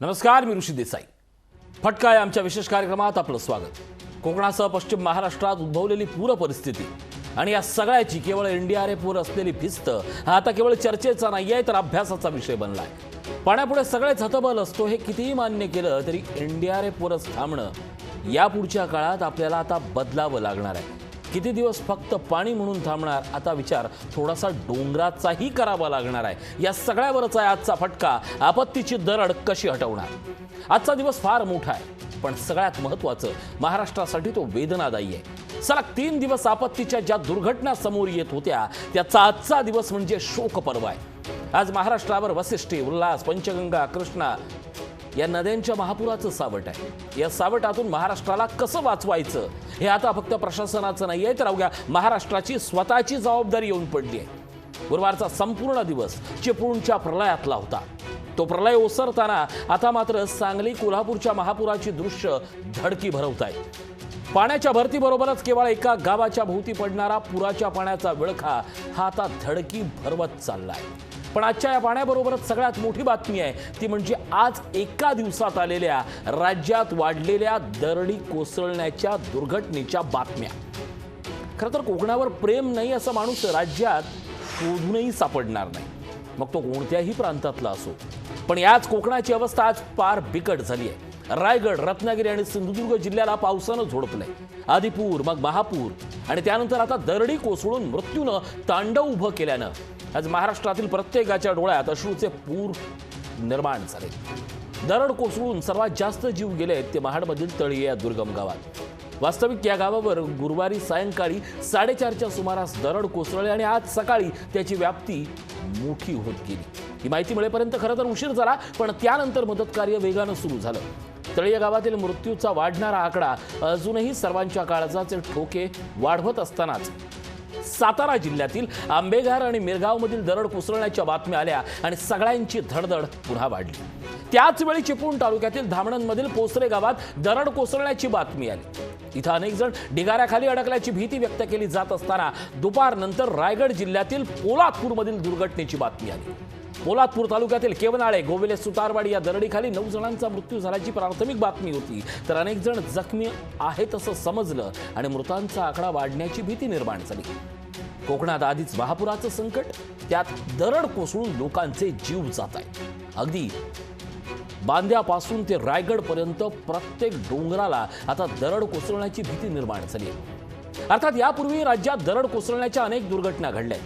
नमस्कार, मी ऋषी देसाई. फटका या आमच्या विशेष कार्यक्रमात आपलं स्वागत. कोकणासह पश्चिम महाराष्ट्रात उद्भवलेली पूर परिस्थिती आणि या सगळ्याची केवळ एनडीआरएफ वर असलेली भिस्त हा आता केवळ चर्चेचा नाहीये तर अभ्यासाचा विषय बनलाय. पाण्यापुढे सगळेच हतबल असतो हे कितीही मान्य केलं तरी एनडीआरएफ वरच थांबणं या पुढच्या काळात आपल्याला आता बदलावं लागणार आहे. किती दिवस फक्त पाणी म्हणून थांबणार, आता विचार थोडासा डोंगराचाही करावा लागणार आहे. या सगळ्यावरच आहे आजचा फटका. आपत्तीची दरड कशी हटवणार. आजचा दिवस फार मोठा आहे, पण सगळ्यात महत्त्वाचं महाराष्ट्रासाठी तो वेदनादायी आहे. सलग 3 दिवस आपत्तीच्या ज्या दुर्घटना समोर येत होत्या त्याचा आजचा दिवस म्हणजे शोक पर्व आहे. आज महाराष्ट्रावर वसिष्ठी, उल्हास, पंचगंगा, कृष्णा या नद्यांच्या महापुराचं सावट आहे. या सावटातून महाराष्ट्राला कसं वाचवायचं हे आता फक्त प्रशासनाचं नाही आहे तर अवघ्या महाराष्ट्राची स्वतःची जबाबदारी येऊन पडली आहे. गुरुवारचा संपूर्ण दिवस चिपळूणच्या प्रलयातला होता. तो प्रलय ओसरताना आता मात्र सांगली, कोल्हापूरच्या महापुराची दृश्य धडकी भरवत आहेत. पाण्याच्या भरतीबरोबरच केवळ एका गावाच्या भोवती पडणारा पुराच्या पाण्याचा विळखा हा आता धडकी भरवत चाललाय. पण आजच्या या पाण्याबरोबरच सगळ्यात मोठी बातमी आहे ती म्हणजे आज एका दिवसात आलेल्या राज्यात वाढलेल्या दरडी कोसळण्याच्या दुर्घटनेच्या बातम्या. खरं तर कोकणावर प्रेम नाही असा माणूस राज्यात शोधूनही सापडणार नाही, मग तो कोणत्याही प्रांतातला असो. पण याच कोकणाची अवस्था आज फार बिकट झाली आहे. रायगड, रत्नागिरी आणि सिंधुदुर्ग जिल्ह्याला पावसानं झोडपलंय. आधी पूर, मग महापूर आणि त्यानंतर आता दरडी कोसळून मृत्यूनं तांडव उभं केल्यानं आज महाराष्ट्रातील प्रत्येकाच्या डोळ्यात अश्रूचे पूर निर्माण झाले. दरड कोसळून सर्वात जास्त जीव गेलेत ते महाडमधील तळी या दुर्गम गावात. वास्तविक या गावावर गुरुवारी सायंकाळी 4:30च्या सुमारास दरड कोसळली आणि आज सकाळी त्याची व्याप्ती मोठी होत गेली. ही माहिती मिळेपर्यंत खरं तर उशीर झाला, पण त्यानंतर मदत कार्य वेगानं सुरू झालं. तळी या गावातील मृत्यूचा वाढणारा आकडा अजूनही सर्वांच्या काळजाचे ठोके वाढवत असतानाच सातारा जिल्ह्यातील आंबेघर आणि मिरगावमधील दरड कोसळण्याच्या बातम्या आल्या आणि सगळ्यांची धडधड पुन्हा वाढली. त्याच वेळी चिपळूण तालुक्यातील धामणमधील पोसरे गावात दरड कोसळण्याची बातमी आली. इथं अनेक जण ढिगाऱ्याखाली अडकल्याची भीती व्यक्त केली जात असताना दुपारनंतर रायगड जिल्ह्यातील पोलादपूरमधील दुर्घटनेची बातमी आली. पोलादपूर तालुक्यातील केवनाळे, गोविले, सुतारवाडी या दरडीखाली 9 जणांचा मृत्यू झाल्याची प्राथमिक बातमी होती, तर अनेक जण जखमी आहेत असं समजलं आणि मृतांचा आकडा वाढण्याची भीती निर्माण झाली. कोकणात आधीच महापुराचं संकट, त्यात दरड कोसळून लोकांचे जीव जात आहेत. अगदी बांद्यापासून ते रायगड पर्यंत प्रत्येक डोंगराला आता दरड कोसळण्याची भीती निर्माण झाली. अर्थात यापूर्वी राज्यात दरड कोसळण्याच्या अनेक दुर्घटना घडल्या.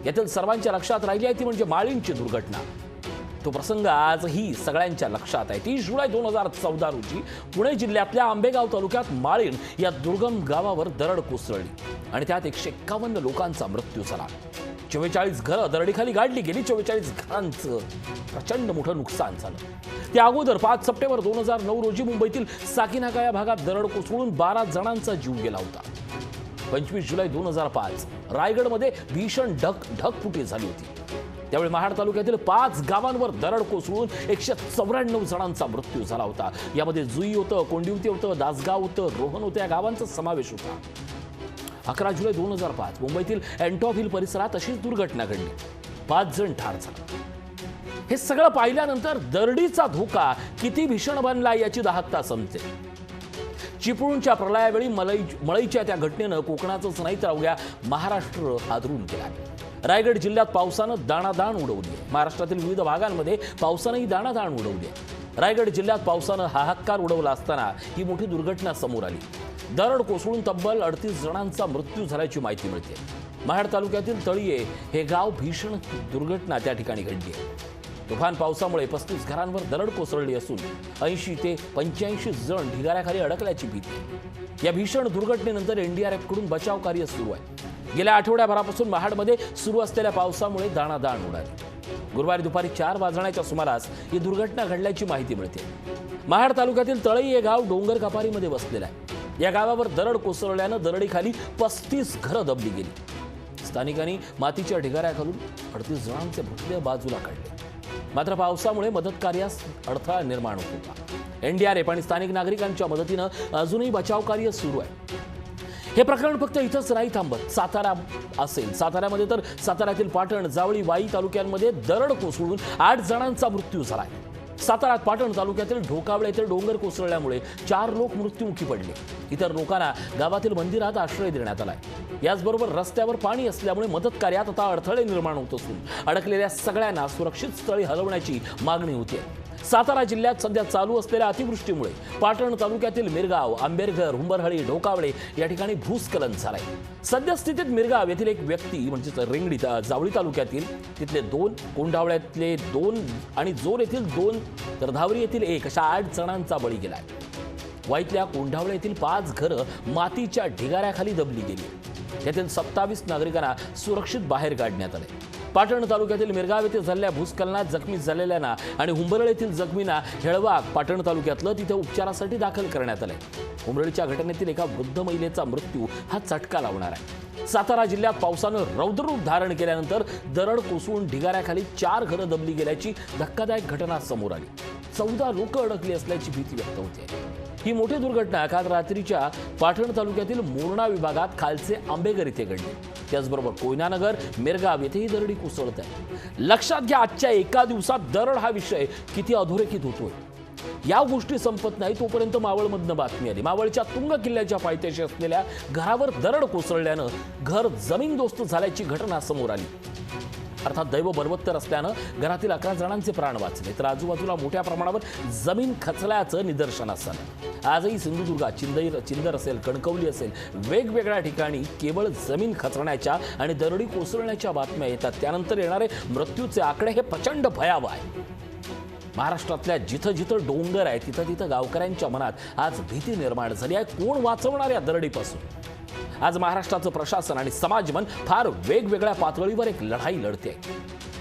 यातील सर्वांच्या लक्षात राहिली आहे ती म्हणजे माळीणची दुर्घटना. तो प्रसंग आजही सगळ्यांच्या लक्षात आहे. 30 जुलै 2014 रोजी पुणे जिल्ह्यातल्या आंबेगाव तालुक्यात माळीण या दुर्गम गावावर दरड कोसळली आणि त्यात 151 लोकांचा मृत्यू झाला. 44 घरं दरडीखाली गाडली गेली. 44 घरांचं प्रचंड मोठं नुकसान झालं. त्या अगोदर 5 सप्टेंबर 2009 रोजी मुंबईतील साकीनाका या भागात दरड कोसळून 12 जणांचा जीव गेला होता. 25 जुलै 2005 रायगडमध्ये भीषण ढगफुटी झाली होती. त्यावेळी महाड तालुक्यातील 5 गावांवर दरड कोसळून 194 जणांचा मृत्यू झाला होता. यामध्ये जुई होतं, कोंडिवती होतं, दासगाव होतं, रोहन होतं या गावांचा समावेश होता. 11 जुलै 2005 मुंबईतील एंटॉप हिल परिसरात अशीच दुर्घटना घडली. 5 जण ठार झाले. हे सगळं पाहिल्यानंतर दरडीचा धोका किती भीषण बनला याची दाहकता समजते. चिपळूणच्या प्रलयावेळी मळईच्या त्या घटनेनं कोकणाचंच नाही तर अवघ्या महाराष्ट्र हादरून गेला. रायगड जिल्ह्यात पावसानं दाणादाण उडवली. महाराष्ट्रातील विविध भागांमध्ये पावसानंही दाणादाण उडवली. रायगड जिल्ह्यात पावसानं हाहाकार उडवला असताना ही मोठी दुर्घटना समोर आली. दरड कोसळून तब्बल 38 जणांचा मृत्यू झाल्याची माहिती मिळते. महाड तालुक्यातील तळीये हे गाव भीषण दुर्घटना त्या ठिकाणी घडली आहे. तुफान पावसामुळे 35 घरांवर दरड कोसळली असून 80 ते 85 जण ढिगाऱ्याखाली अडकल्याची भीती. या भीषण दुर्घटनेनंतर एनडीआरएफकडून बचाव कार्य सुरू आहे. गेल्या आठवड्याभरापासून महाडमध्ये सुरू असलेल्या पावसामुळे दाणादाण उडाली. गुरुवारी दुपारी 4 वाजण्याच्या सुमारास ही दुर्घटना घडल्याची माहिती मिळते. महाड तालुक्यातील तळई हे गाव डोंगर कपारीमध्ये वसलेलं आहे. या गावावर दरड कोसळल्यानं दरडीखाली 35 घरं दबली गेली. स्थानिकांनी मातीच्या ढिगाऱ्याखालून 38 जणांचे मृतदेह बाजूला काढले. मात्र पावसामुळे मदत कार्यास अडथळा निर्माण होत होता. एनडीआरएफ आणि स्थानिक नागरिकांच्या मदतीनं अजूनही बचाव कार्य सुरू आहे. हे प्रकरण फक्त इथंच नाही थांबत. सातारा असेल, साताऱ्यामध्ये तर साताऱ्यातील पाटण, जावळी, वाई तालुक्यांमध्ये दरड कोसळून 8 जणांचा मृत्यू झालाय. साताऱ्यात पाटण तालुक्यातील ढोकावळे येथे डोंगर कोसळल्यामुळे 4 लोक मृत्युमुखी पडले. इतर लोकांना गावातील मंदिरात आश्रय देण्यात आलाय. याचबरोबर रस्त्यावर पाणी असल्यामुळे मदत कार्यात आता अडथळे निर्माण होत असून अडकलेल्या सगळ्यांना सुरक्षित स्थळी हलवण्याची मागणी होती. सातारा जिल्ह्यात सध्या चालू असलेल्या अतिवृष्टीमुळे पाटण तालुक्यातील मिरगाव, आंबेरघर, हुंबरहळी, ढोकावळे या ठिकाणी भूस्खलन झालंय. सद्यस्थितीत मिरगाव येथील एक व्यक्ती म्हणजे रेंगडी जावळी तालुक्यातील तिथले 2, कोंढावळ्यातले 2 आणि जोर येथील 2 तर धावरी येथील 1 अशा 8 जणांचा बळी गेलाय. वाईतल्या कोंढावळे येथील 5 घरं मातीच्या ढिगाऱ्याखाली दबली गेली. यातील 27 नागरिकांना सुरक्षित बाहेर काढण्यात आले. पाटण तालुक्यातील मिरगाव येथे झालेल्या भूस्खलनात जखमी झालेल्यांना आणि हुंबरळ येथील जखमींना हेळवाग पाटण तालुक्यातलं तिथे उपचारासाठी दाखल करण्यात आले. हुंबरळीच्या घटनेतील एका वृद्ध महिलेचा मृत्यू हा चटका लावणार आहे. सातारा जिल्ह्यात पावसानं रौद्ररूप धारण केल्यानंतर दरड कोसळून ढिगाऱ्याखाली 4 घरं दबली गेल्याची धक्कादायक घटना समोर आली. 14 लोक अडकली असल्याची भीती व्यक्त होते. ही मोठी दुर्घटना काल रात्रीच्या पाटण तालुक्यातील मोरणा विभागात खालचे आंबेघर इथे घडली. त्याचबरोबर कोयनानगर, मिरगाव येथेही दरडी कोसळत आहे. लक्षात घ्या, आजच्या एका दिवसात दरड हा विषय किती अधोरेखित होतोय. या गोष्टी संपत नाही तोपर्यंत मावळमधनं बातमी आली. मावळच्या तुंग किल्ल्याच्या पायथ्याशी असलेल्या घरावर दरड कोसळल्यानं घर जमीनदोस्त झाल्याची घटना समोर आली. अर्थात दैव बलवत्तर असल्यानं घरातील 11 जणांचे प्राण वाचले, तर आजूबाजूला मोठ्या प्रमाणावर जमीन खचल्याचं निदर्शनास आलं. आजही सिंधुदुर्गात चिंदर असेल, कणकवली असेल, वेगवेगळ्या ठिकाणी केवळ जमीन खचण्याच्या आणि दरडी कोसळण्याच्या बातम्या येतात. त्यानंतर येणारे मृत्यूचे आकडे हे प्रचंड भयावह आहे. महाराष्ट्रातल्या जिथं जिथं डोंगर आहे तिथं तिथं गावकऱ्यांच्या मनात आज भीती निर्माण झाली आहे. कोण वाचवणार या दरडीपासून? आज महाराष्ट्राचं प्रशासन आणि समाजमन फार वेगवेगळ्या पातळीवर एक लढाई लढते.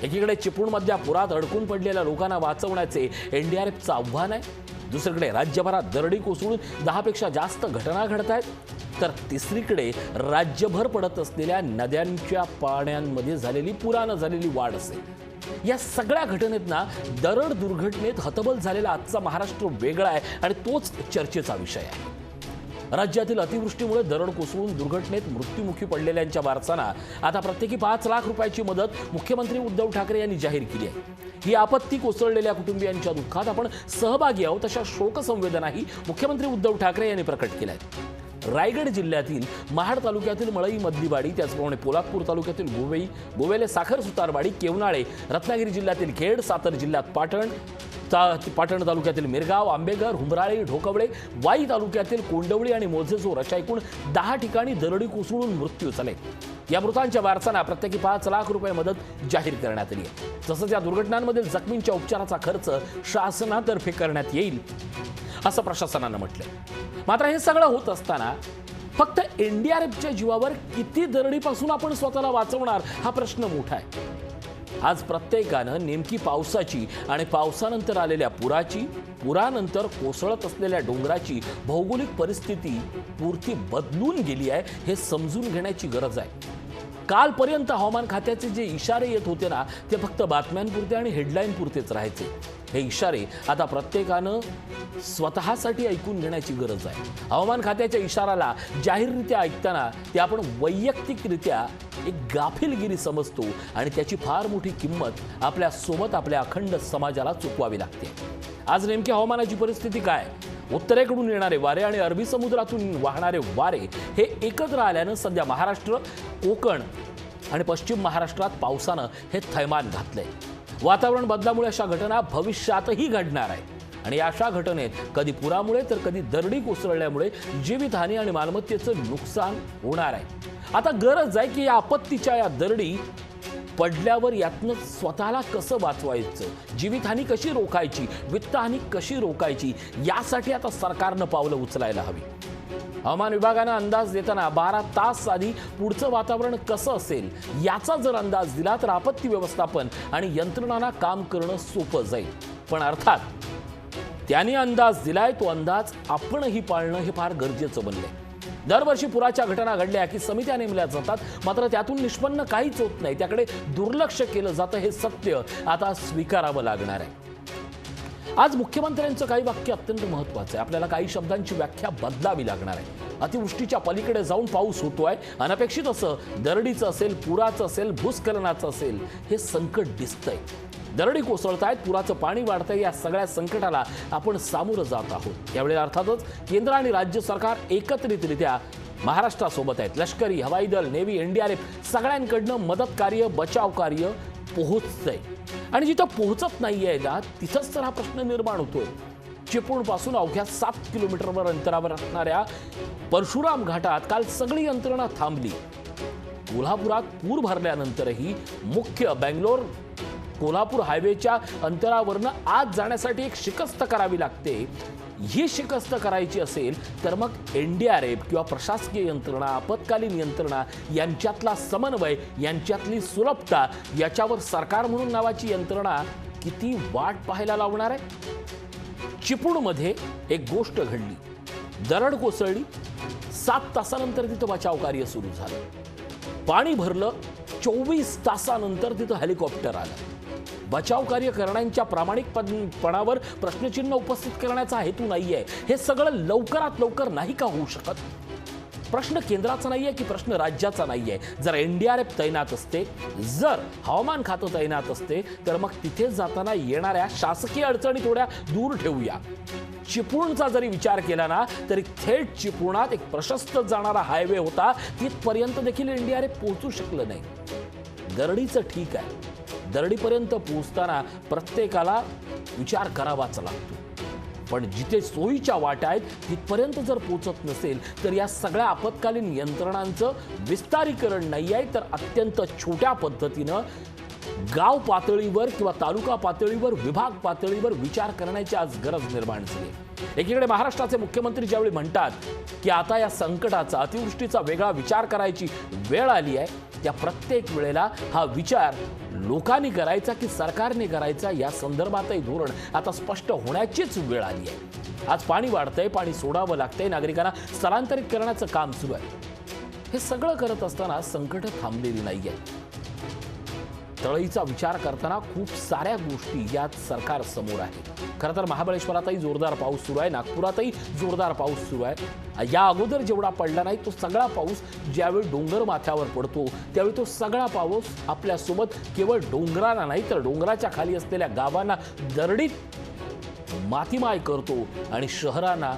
एकीकडे चिपळूणमधल्या पुरात अडकून पडलेल्या लोकांना वाचवण्याचे एनडीआरएफचं आव्हान आहे. दुसरीकडे राज्यभरात दरडी कोसळून 10 पेक्षा जास्त घटना घडत आहेत. तर तिसरीकडे राज्यभर पडत असलेल्या नद्यांच्या पाण्यांमध्ये झालेली पुरानं झालेली वाढ असेल. या सगळ्या घटनेतना दरड दुर्घटनेत हतबल झालेला आजचा महाराष्ट्र वेगळा आहे आणि तोच चर्चेचा विषय आहे. राज्यातील अतिवृष्टीमुळे दरड कोसळून दुर्घटनेत मृत्युमुखी पडलेल्यांच्या वारसांना आता प्रत्येकी 5 लाख रुपयाची मदत मुख्यमंत्री उद्धव ठाकरे यांनी जाहीर केली आहे. ही आपत्ती कोसळलेल्या कुटुंबियांच्या दुःखात आपण सहभागी आहोत अशा शोकसंवेदनाही मुख्यमंत्री उद्धव ठाकरे यांनी प्रकट केल्या आहेत. रायगड जिल्ह्यातील महाड तालुक्यातील मळई मधलीवाडी, त्याचप्रमाणे पोलादपूर तालुक्यातील गोवेले साखर सुतारवाडी, केवनाळे, रत्नागिरी जिल्ह्यातील खेड, सातारा जिल्ह्यात पाटण तालुक्यातील मिरगाव, आंबेघर, हुंबराळे, ढोकवळे, वाई तालुक्यातील कोंडवळी आणि मोजेजोर अशा एकूण 10 ठिकाणी दरडी कोसळून मृत्यू झाले. या मृतांच्या वारसांना प्रत्येकी 5 लाख रुपये मदत जाहीर करण्यात आली आहे. तसंच या दुर्घटनांमधील जखमींच्या उपचाराचा खर्च शासनातर्फे करण्यात येईल असं प्रशासनानं म्हटलंय. मात्र हे सगळं होत असताना फक्त एनडीआरएफच्या जीवावर किती दरडीपासून आपण स्वतःला वाचवणार हा प्रश्न मोठा आहे. आज प्रत्येकानं नेमकी पावसाची आणि पावसानंतर आलेल्या पुरानंतर कोसळत असलेल्या डोंगराची भौगोलिक परिस्थिती पुरती बदलून गेली आहे हे समजून घेण्याची गरज आहे. कालपर्यंत हवामान खात्याचे जे इशारे येत होते ना, ते फक्त बातम्यांपुरते आणि हेडलाईन पुरतेच राहायचे. हे इशारे आता प्रत्येकानं स्वतःसाठी ऐकून घेण्याची गरज आहे. हवामान खात्याच्या इशाराला जाहीररित्या ऐकताना ते आपण वैयक्तिकरित्या एक गाफिलगिरी समजतो आणि त्याची फार मोठी किंमत आपल्या सोबत आपल्या अखंड समाजाला चुकवावी लागते. आज नेमकी हवामानाची परिस्थिती काय? उत्तरेकडून येणारे वारे आणि अरबी समुद्रातून वाहणारे वारे हे एकत्र आल्यानं सध्या महाराष्ट्र, कोकण आणि पश्चिम महाराष्ट्रात पावसानं हे थैमान घातलंय. वातावरण बदलामुळे अशा घटना भविष्यातही घडणार आहे आणि अशा घटनेत कधी पुरामुळे तर कधी दरडी कोसळल्यामुळे जीवितहानी आणि मालमत्तेचं नुकसान होणार आहे. आता गरज आहे की या आपत्तीच्या या दरडी पडल्यावर यातनं स्वतःला कसं वाचवायचं, जीवितहानी कशी रोखायची, वित्तहानी कशी रोखायची, यासाठी आता सरकारनं पावलं उचलायला हवी. हवामान विभागानं अंदाज देताना 12 तास आधी पुढचं वातावरण कसं असेल याचा जर अंदाज दिला तर आपत्ती व्यवस्थापन आणि यंत्रणांना काम करणं सोपं जाईल. पण अर्थात त्यांनी अंदाज दिलाय तो अंदाज आपणही पाळणं हे फार गरजेचं बनलंय. दरवर्षी पुराच्या घटना घडल्या की समित्या नेमल्या जातात, मात्र त्यातून निष्पन्न काहीच होत नाही. त्याकडे दुर्लक्ष केलं जातं हे सत्य आता स्वीकारावं लागणार आहे. आज मुख्यमंत्र्यांचं काही वाक्य अत्यंत महत्त्वाचं आहे. आपल्याला काही शब्दांची व्याख्या बदलावी लागणार आहे. अतिवृष्टीच्या पलीकडे जाऊन पाऊस होतोय, अनपेक्षित असं दरडीचं असेल, पुराचं असेल, भूस्खलनाचं असेल, हे संकट दिसतंय. दरडी कोसळतायत, पुराचं पाणी वाढतंय, या सगळ्या संकटाला आपण सामोरं जात आहोत। यावेळी अर्थातच केंद्र आणि राज्य सरकार एकत्रितरित्या महाराष्ट्रासोबत आहेत। लष्करी, हवाई दल, नेव्ही, एनडीआरएफ सगळ्यांकडनं मदत कार्य, बचाव कार्य पोहोचतंय आणि जिथं पोहोचत नाहीये ना तिथंच तर हा प्रश्न निर्माण होतोय। चिपळूणपासून अवघ्या 7 किलोमीटरवर अंतरावर असणाऱ्या परशुराम घाटात काल सगळी यंत्रणा थांबली। कोल्हापुरात पूर भरल्यानंतरही मुख्य बेंगलोर कोल्हापूर हायवेच्या अंतरावरनं आज जाण्यासाठी एक शिकस्त करावी लागते। ही शिकस्त करायची असेल तर मग एनडीआरएफ किंवा प्रशासकीय यंत्रणा, आपत्कालीन यंत्रणा यांच्यातला समन्वय, यांच्यातली सुलभता, याच्यावर सरकार म्हणून नावाची यंत्रणा किती वाट पाहायला लावणार आहे। चिपळूणमध्ये एक गोष्ट घडली, दरड कोसळली, 7 तासानंतर तिथं बचाव कार्य सुरू झालं। पाणी भरलं, 24 तासानंतर तिथं हेलिकॉप्टर आलं। बचाव कार्य करण्याच्या प्रामाणिकपणावर प्रश्नचिन्ह उपस्थित करण्याचा हेतू नाहीये। हे सगळं लवकरात लवकर नाही का होऊ शकत? प्रश्न केंद्राचा नाहीये की प्रश्न राज्याचा नाहीये। जर एनडीआरएफ तैनात असते, जर हवामान खातं तैनात असते, तर मग तिथे जाताना येणाऱ्या शासकीय अडचणी थोड्या दूर ठेवूया। चिपळूणचा जरी विचार केला ना तरी थेट चिपळूणात एक प्रशस्त जाणारा हायवे होता, तिथपर्यंत देखील एनडीआरएफ पोहोचू शकलं नाही। दरडीचं ठीक आहे, दरडीपर्यंत पोहोचताना प्रत्येकाला विचार करावाच लागतो, पण जिथे सोयीच्या वाटा आहेत तिथपर्यंत जर पोहोचत नसेल तर या सगळ्या आपत्कालीन यंत्रणांचं विस्तारीकरण नाही आहे, तर अत्यंत छोट्या पद्धतीनं गाव पातळीवर किंवा तालुका पातळीवर, विभाग पातळीवर विचार करण्याची आज गरज निर्माण झाली। एकीकडे महाराष्ट्राचे मुख्यमंत्री ज्यावेळी म्हणतात की आता या संकटाचा, अतिवृष्टीचा वेगळा विचार करायची वेळ आली आहे, त्या प्रत्येक वेळेला हा विचार लोकांनी करायचा की सरकारने करायचा या संदर्भातही धोरण आता स्पष्ट होण्याचीच वेळ आली आहे। आज पाणी वाढतंय, पाणी सोडावं लागतंय, नागरिकांना स्थलांतरित करण्याचं काम सुरू आहे। हे सगळं करत असताना संकट थांबलेली नाहीये। तळईचा विचार करताना खूप साऱ्या गोष्टी यात सरकार समोर आहे। खरं तर महाबळेश्वरातही जोरदार पाऊस सुरू आहे, नागपुरातही जोरदार पाऊस सुरू आहे। या अगोदर जेवढा पडला नाही तो सगळा पाऊस ज्यावेळी डोंगर माथ्यावर पडतो त्यावेळी तो सगळा पाऊस आपल्यासोबत केवळ डोंगराला नाही तर डोंगराच्या खाली असलेल्या गावांना दरडीत मातीमाय करतो आणि शहरांना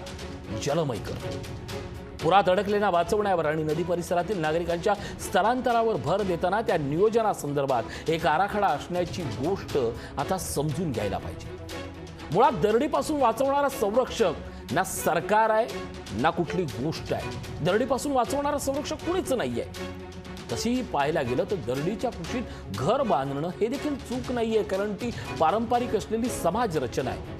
जलमय करतो। पुरात अडकलेल्या वाचवण्यावर आणि नदी परिसरातील नागरिकांच्या स्थलांतरावर भर देताना त्या नियोजनासंदर्भात एक आराखडा असण्याची गोष्ट आता समजून घ्यायला पाहिजे। मुळात दरडीपासून वाचवणारा संरक्षक ना सरकार आहे ना कुठली गोष्ट आहे। दरडीपासून वाचवणारा संरक्षक कुणीच नाहीये। तशी पाहायला गेलं तर दरडीच्या कुशीत घर बांधणं हे देखील चूक नाहीये, कारण ती पारंपरिक असलेली समाज रचना आहे।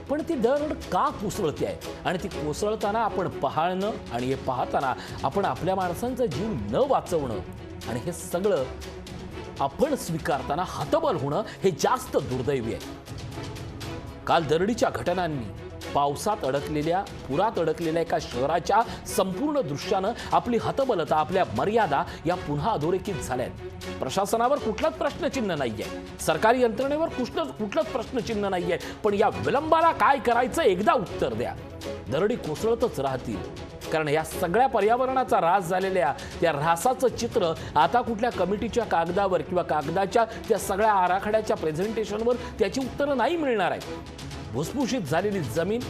पण ती दरड का कोसळते आहे आणि ती कोसळताना आपण पाहणं आणि हे पाहताना आपण आपल्या माणसांचा जीव न वाचवणं आणि हे सगळं आपण स्वीकारताना हतबल होणं हे जास्त दुर्दैवी आहे। काल दरडीच्या घटनांनी पावसात अडकलेल्या, पुरात अडकलेल्या एका शहराच्या संपूर्ण दृश्यानं आपली हतबलता, आपल्या मर्यादा या पुन्हा अधोरेखित झाल्यात। प्रशासनावर कुठलाच प्रश्नचिन्ह नाहीये, सरकारी यंत्रणेवर कुठलंच प्रश्नचिन्ह नाहीये, पण या विलंबाला काय करायचं एकदा उत्तर द्या। दरडी कोसळतच राहतील, कारण या सगळ्या पर्यावरणाचा ऱ्हास झालेल्या त्या ऱ्हासाचं चित्र आता कुठल्या कमिटीच्या कागदावर किंवा कागदाच्या त्या सगळ्या आराखड्याच्या प्रेझेंटेशनवर त्याची उत्तरं नाही मिळणार आहेत। भुसभुशीत झालेली जमीन,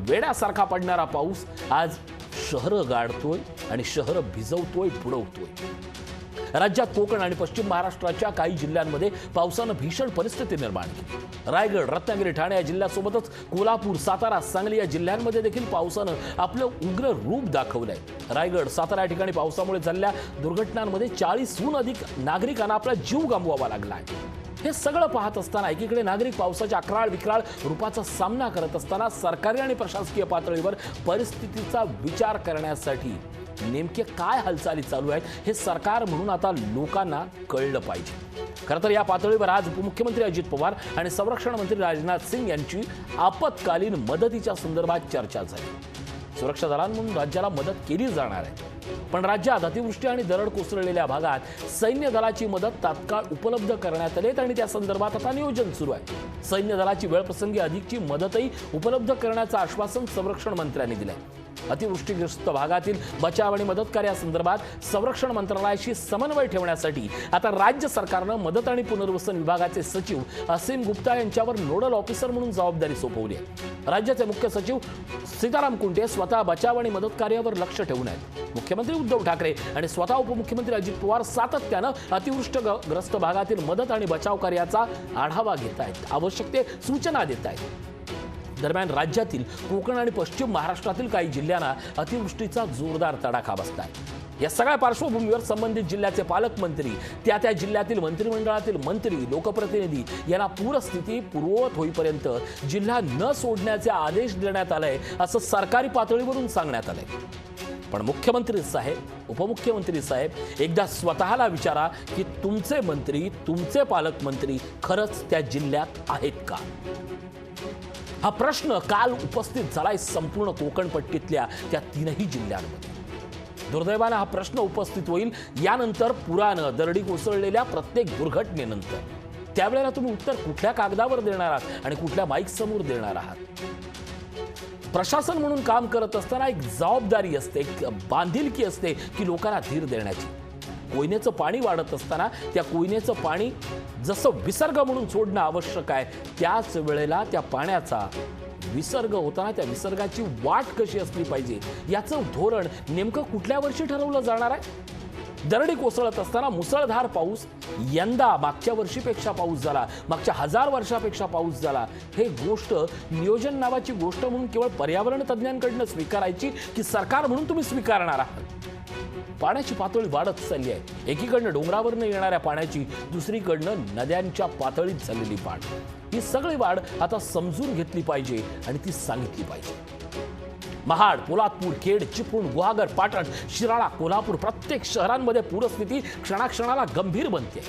वेड्यासारखा पडणारा पाऊस आज शहरं गाडतोय आणि शहरं भिजवतोय, बुडवतोय। राज्यात कोकण आणि पश्चिम महाराष्ट्राच्या काही जिल्ह्यांमध्ये पावसानं भीषण परिस्थिती निर्माण केली। रायगड, रत्नागिरी, ठाणे या जिल्ह्यासोबतच कोल्हापूर, सातारा, सांगली या जिल्ह्यांमध्ये देखील पावसानं आपलं उग्र रूप दाखवलंय। रायगड, सातारा या ठिकाणी पावसामुळे झालेल्या दुर्घटनांमध्ये 40हून अधिक नागरिकांना आपला जीव गमवावा लागला आहे। हे सगळं पाहत असताना एकीकडे नागरिक पावसाच्या अक्राळ विक्राळ रूपाचा सामना करत असताना सरकारी आणि प्रशासकीय पातळीवर परिस्थितीचा विचार करण्यासाठी नेमके काय हालचाली चालू आहेत हे सरकार म्हणून आता लोकांना कळलं पाहिजे। खरं तर या पातळीवर आज उपमुख्यमंत्री अजित पवार आणि संरक्षण मंत्री राजनाथ सिंग यांची आपत्कालीन मदतीच्या संदर्भात चर्चा झाली। सुरक्षा दलांकडून राज्याला मदत केली जाणार आहे। पण राज्यात अतिवृष्टी आणि दरड कोसळलेल्या भागात सैन्य दलाची मदत तात्काळ उपलब्ध करण्यात आली आणि त्या संदर्भात आता नियोजन सुरू आहे। सैन्य दलाची वेळप्रसंगी अधिकची मदतही उपलब्ध करण्याचं आश्वासन संरक्षण मंत्र्यांनी दिलंय। अतिवृष्टीग्रस्त भागातील बचाव आणि मदत कार्यासंदर्भात संरक्षण मंत्रालयाशी समन्वय ठेवण्यासाठी आता राज्य सरकारनं मदत आणि पुनर्वसन विभागाचे सचिव असीम गुप्ता यांच्यावर नोडल ऑफिसर म्हणून जबाबदारी सोपवली आहे। राज्याचे मुख्य सचिव सीताराम कुंटे स्वतः बचाव आणि मदत कार्यावर लक्ष ठेवून आहेत। मुख्यमंत्री उद्धव ठाकरे आणि स्वतः उपमुख्यमंत्री अजित पवार सातत्यानं अतिवृष्टीग्रस्त भागातील मदत आणि बचाव कार्याचा आढावा घेत आहेत, आवश्यक ते सूचना देत आहेत। दरम्यान राज्यातील कोकण आणि पश्चिम महाराष्ट्रातील काही जिल्ह्यांना अतिवृष्टीचा जोरदार तडाखा बसलाय। या सगळ्या पार्श्वभूमीवर संबंधित जिल्ह्याचे पालकमंत्री, त्या जिल्ह्यातील मंत्रिमंडळातील मंत्री, लोकप्रतिनिधी यांना पूरस्थिती पूर्ववत होईपर्यंत जिल्हा न सोडण्याचे आदेश देण्यात आले असं सरकारी पातळीवरून सांगण्यात आलंय। पण मुख्यमंत्री साहेब, उपमुख्यमंत्री साहेब एकदा स्वतःला विचारा की तुमचे मंत्री, तुमचे पालकमंत्री खरंच त्या जिल्ह्यात आहेत का? हा प्रश्न काल उपस्थित झालाय संपूर्ण कोकणपट्टीतल्या त्या तीनही जिल्ह्यांमध्ये। दुर्दैवाने हा प्रश्न उपस्थित होईल यानंतर पुरानं, दरडी कोसळलेल्या प्रत्येक दुर्घटनेनंतर। त्यावेळेला तुम्ही उत्तर कुठल्या कागदावर देणार आहात आणि कुठल्या माईक समोर देणार आहात? प्रशासन म्हणून काम करत असताना एक जबाबदारी असते, एक बांधिलकी असते की लोकांना धीर देण्याची। कोयनेचं पाणी वाढत असताना त्या कोयनेचं पाणी जसं विसर्ग म्हणून सोडणं आवश्यक आहे, त्याच वेळेला त्या पाण्याचा विसर्ग होताना त्या विसर्गाची वाट कशी असली पाहिजे याचं धोरण नेमकं कुठल्या वर्षी ठरवलं जाणार आहे? दरडी कोसळत असताना मुसळधार पाऊस यंदा मागच्या वर्षीपेक्षा पाऊस झाला, मागच्या 1000 वर्षापेक्षा पाऊस झाला, हे गोष्ट नियोजन नावाची गोष्ट म्हणून केवळ पर्यावरण तज्ज्ञांकडनं स्वीकारायची की सरकार म्हणून तुम्ही स्वीकारणार आहात? पाण्याची पातळी वाढत चालली आहे। एकीकडनं डोंगरावरनं येणाऱ्या पाण्याची, दुसरीकडनं नद्यांच्या पातळीत झालेली वाढ, ही सगळी वाढ आता समजून घेतली पाहिजे आणि ती सांगितली पाहिजे। महाड, पोलादपूर, खेड, चिपळूण, गुहागर, पाटण, शिराळा, कोल्हापूर प्रत्येक शहरांमध्ये पूरस्थिती क्षणाक्षणाला गंभीर बनते।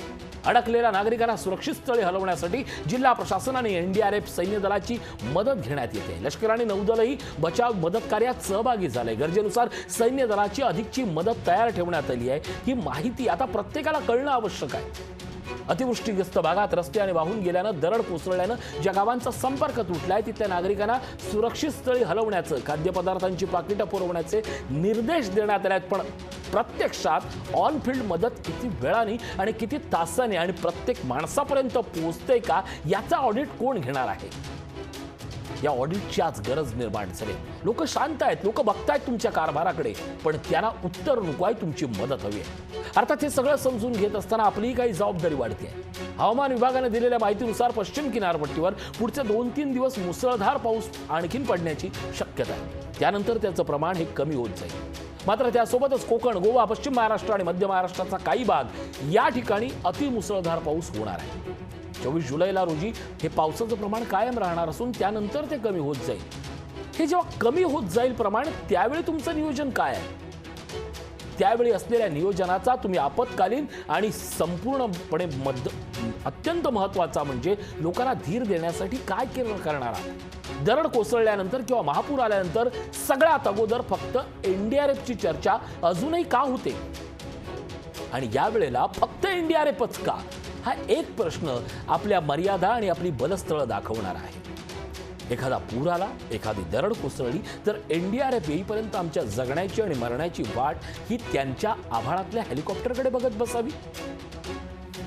अडकलेल्या नागरिकांना सुरक्षित स्थळी हलवण्यासाठी जिल्हा प्रशासन आणि एनडीआरएफ सैन्य दलाची मदत घेण्यात येते। लष्कर आणि नौदलही बचाव मदत कार्यात सहभागी झाले। गरजेनुसार सैन्य दलाची अधिकची मदत तयार ठेवण्यात आली आहे। ही माहिती आता प्रत्येकाला कळणं आवश्यक आहे। अतिवृष्टीग्रस्त भागात रस्ते आणि वाहून गेल्यानं, दरड कोसळल्यानं ज्या गावांचा संपर्क तुटलाय तिथल्या नागरिकांना सुरक्षित स्थळी हलवण्याचं, खाद्यपदार्थांची पाकिटं पुरवण्याचे निर्देश देण्यात आले आहेत। पण प्रत्यक्षात ऑन फील्ड मदत किती वेळाने आणि किती तासाने आणि प्रत्येक माणसापर्यंत पोहोचते का याचा ऑडिट कोण घेणार आहे? या ऑडिटची आज गरज निर्माण झाली। लोक शांत आहेत, लोक बघतायत तुमच्या कारभाराकडे, पण त्यांना उत्तर नको आहे, तुमची मदत हवी आहे। अर्थात हे सगळं समजून घेत असताना आपलीही काही जबाबदारी वाढते आहे। हवामान विभागाने दिलेल्या माहितीनुसार पश्चिम किनारपट्टीवर पुढचे 2-3 दिवस मुसळधार पाऊस आणखीन पडण्याची शक्यता आहे। त्यानंतर त्याचं प्रमाण हे कमी होत जाईल। मात्र त्यासोबतच कोकण, गोवा, पश्चिम महाराष्ट्र आणि मध्य महाराष्ट्राचा काही भाग या ठिकाणी अतिमुसळधार पाऊस होणार आहे। 24 जुलैला रोजी हे पावसाचं प्रमाण कायम राहणार असून त्यानंतर ते कमी होत जाईल। हे जेव्हा कमी होत जाईल प्रमाण, त्यावेळी तुमचं नियोजन काय आहे? त्यावेळी असलेल्या नियोजनाचा तुम्ही आपत्कालीन आणि संपूर्णपणे अत्यंत महत्त्वाचा म्हणजे लोकांना धीर देण्यासाठी काय करणार आहात? दरड कोसळल्यानंतर किंवा महापूर आल्यानंतर सगळ्यात अगोदर फक्त एनडीआरएफची चर्चा अजूनही का होते? आणि या वेळेला फक्त एनडीआरएफच का? हा एक प्रश्न आपल्या मर्यादा आणि आपली बलस्थळं दाखवणार आहे। एखादा पूर आला, एखादी दरड कोसळली तर एनडीआरएफ येईपर्यंत आमच्या जगण्याची आणि मरण्याची वाट ही त्यांच्या आभाळातल्या हेलिकॉप्टरकडे बघत बसावी?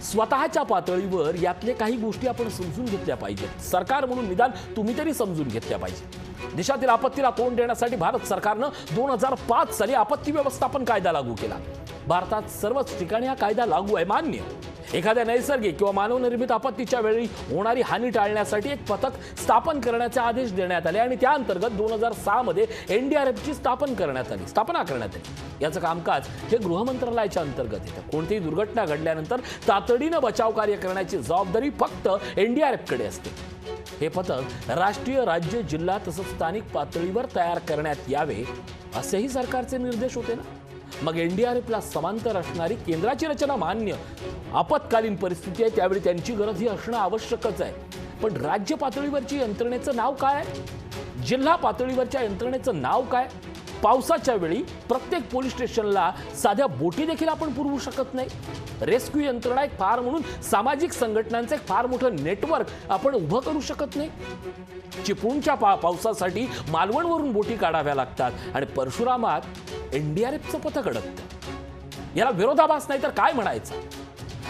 स्वतःच्या पातळीवर यातले काही गोष्टी आपण समजून घेतल्या पाहिजेत। सरकार म्हणून निदान तुम्ही तरी समजून घेतल्या पाहिजे। देशातील आपत्तीला तोंड देण्यासाठी भारत सरकारनं 2005 साली आपत्ती व्यवस्थापन कायदा लागू केला। भारतात सर्वच ठिकाणी हा कायदा लागू आहे, मान्य। एखाद्या नैसर्गिक किंवा मानवनिर्मित आपत्तीच्या वेळी होणारी हानी टाळण्यासाठी एक पथक स्थापन करण्याचे आदेश देण्यात आले आणि त्या अंतर्गत 2006 मध्ये एनडीआरएफची स्थापना करण्यात आली। याचं कामकाज हे गृह मंत्रालयाच्या अंतर्गत येतं। कोणतीही दुर्घटना घडल्यानंतर तातडीनं बचाव कार्य करण्याची जबाबदारी फक्त एनडीआरएफकडे असते। हे पथक राष्ट्रीय, राज्य, जिल्हा तसंच स्थानिक पातळीवर तयार करण्यात यावे असेही सरकारचे निर्देश होते ना। मग एनडीआरएफला समांतर असणारी केंद्राची रचना मान्य। आपत्कालीन परिस्थिती आहे त्यावेळी त्यांची गरज ही असणं आवश्यकच आहे। पण राज्य पातळीवरची यंत्रणेचं नाव काय आहे? जिल्हा पातळीवरच्या यंत्रणेचं नाव काय? पावसाच्या वेळी प्रत्येक पोलीस स्टेशनला साध्या बोटी देखील आपण पुरवू शकत नाही. रेस्क्यू यंत्रणा एक फार म्हणून सामाजिक संघटनांचे एक फार मोठं नेटवर्क आपण उभं करू शकत नाही. चिपळूणच्या पावसासाठी मालवणवरून बोटी काढाव्या लागतात आणि परशुरामात एनडीआरएफचं पथक अडकतं. याला विरोधाभास नाही तर काय म्हणायचं.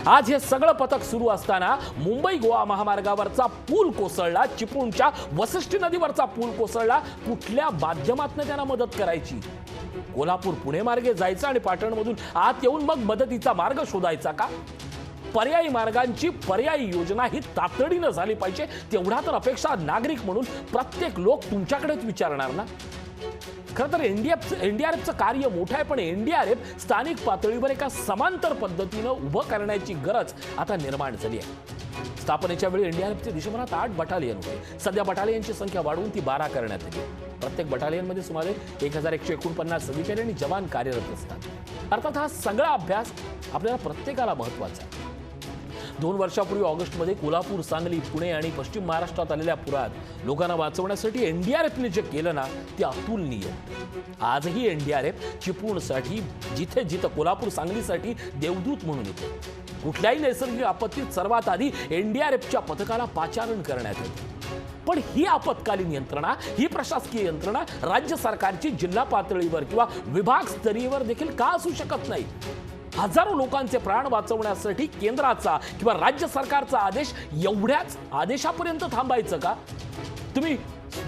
आज हे सगळं पथक सुरू असताना मुंबई गोवा महामार्गावरचा पूल कोसळला, चिपळूणच्या वसिष्ठी नदीवरचा पूल कोसळला. कुठल्या माध्यमातून त्यांना मदत करायची? कोल्हापूर पुणे मार्गे जायचं आणि पाटणमधून आत येऊन मग मदतीचा मार्ग शोधायचा का? पर्यायी मार्गांची पर्यायी योजना ही तातडीनं झाली पाहिजे. तेवढा तर अपेक्षा नागरिक म्हणून प्रत्येक लोक तुमच्याकडेच विचारणार ना. खरं तर एनडीआरएफचं कार्य मोठं आहे, पण एनडीआरएफ स्थानिक पातळीवर एका समांतर पद्धतीनं उभं करण्याची गरज आता निर्माण झाली आहे. स्थापनेच्या वेळी एनडीआरएफचे देशभरात 8 बटालियन होते. सध्या बटालियनची संख्या वाढवून ती 12 करण्यात आली. प्रत्येक बटालियनमध्ये सुमारे 1149 अधिकारी आणि जवान कार्यरत असतात. अर्थात हा सगळा अभ्यास आपल्याला प्रत्येकाला महत्वाचा आहे. 2 वर्षापूर्वी ऑगस्टमध्ये कोल्हापूर, सांगली, पुणे आणि पश्चिम महाराष्ट्रात आलेल्या पुरात लोकांना वाचवण्यासाठी एनडीआरएफने जे केलं ना ते अतुलनीय. आजही एनडीआरएफ चिपळूणसाठी जिथे जिथे कोल्हापूर, सांगलीसाठी देवदूत म्हणून येते. कुठल्याही नैसर्गिक आपत्तीत सर्वात आधी एनडीआरएफच्या पथकाला पाचारण करण्यात येते. पण ही आपत्कालीन यंत्रणा, ही प्रशासकीय यंत्रणा राज्य सरकारची जिल्हा पातळीवर किंवा विभाग स्तरीयवर देखील का असू शकत नाही? हजारो लोकांचे प्राण वाचवण्यासाठी केंद्राचा किंवा राज्य सरकारचा आदेश एवढ्याच आदेशापर्यंत थांबायचं का? तुम्ही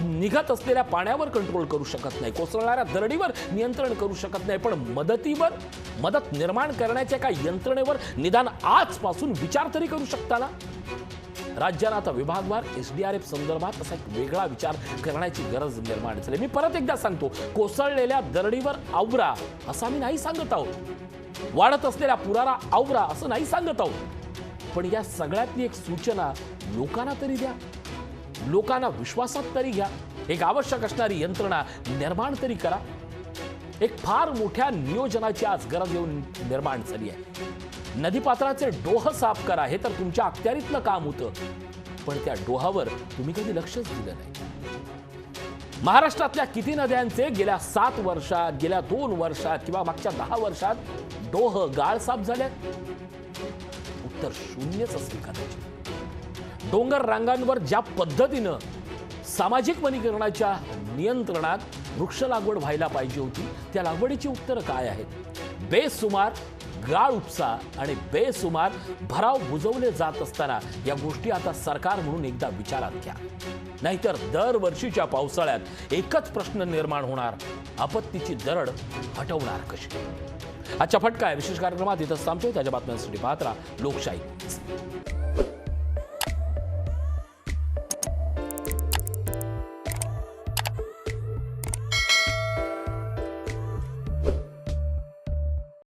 निघत असलेल्या पाण्यावर कंट्रोल करू शकत नाही, कोसळणाऱ्या दरडीवर नियंत्रण करू शकत नाही, पण मदत निर्माण करण्याच्या एका यंत्रणेवर निदान आजपासून विचार तरी करू शकता ना. राज्याला आता विभागवार एसडीआरएफ संदर्भात असा एक वेगळा विचार करण्याची गरज निर्माण झाली. मी परत एकदा सांगतो, कोसळलेल्या दरडीवर आवरा असं आम्ही नाही सांगत आहोत. वाढत असलेल्या पुराला आवरा असं नाही सांगत आहोत. पण या सगळ्यातली एक सूचना लोकांना तरी द्या, लोकांना विश्वासात तरी घ्या. एक आवश्यक असणारी यंत्रणा निर्माण तरी करा. एक फार मोठ्या नियोजनाची आज गरज येऊन निर्माण झाली आहे. नदीपात्राचे डोह साफ करा हे तर तुमच्या अखत्यारीतलं काम होतं, पण त्या डोहावर तुम्ही कधी लक्षच दिलं नाही. महाराष्ट्रातल्या किती नद्यांचे गेल्या 7 वर्षात, गेल्या 2 वर्षात किंवा मागच्या 10 वर्षात डोह गाळ साफ झाल्यात? उत्तर शून्यच असते कदाचित. डोंगर रांगांवर ज्या पद्धतीनं सामाजिक वनीकरणाच्या नियंत्रणात वृक्ष लागवड व्हायला पाहिजे होती, त्या लागवडीची उत्तरं काय आहेत? बेसुमार गाळ उपसा आणि बेसुमार भराव बुजवले जात असताना या गोष्टी आता सरकार म्हणून एकदा विचारात घ्या. नाहीतर दरवर्षीच्या पावसाळ्यात एकच प्रश्न निर्माण होणार, आपत्तीची दरड हटवणार कशी? आजच्या फटका विशेष कार्यक्रमात इथंच थांबतोय. त्याच्या बातम्यांसाठी पाहत राहा लोकशाही.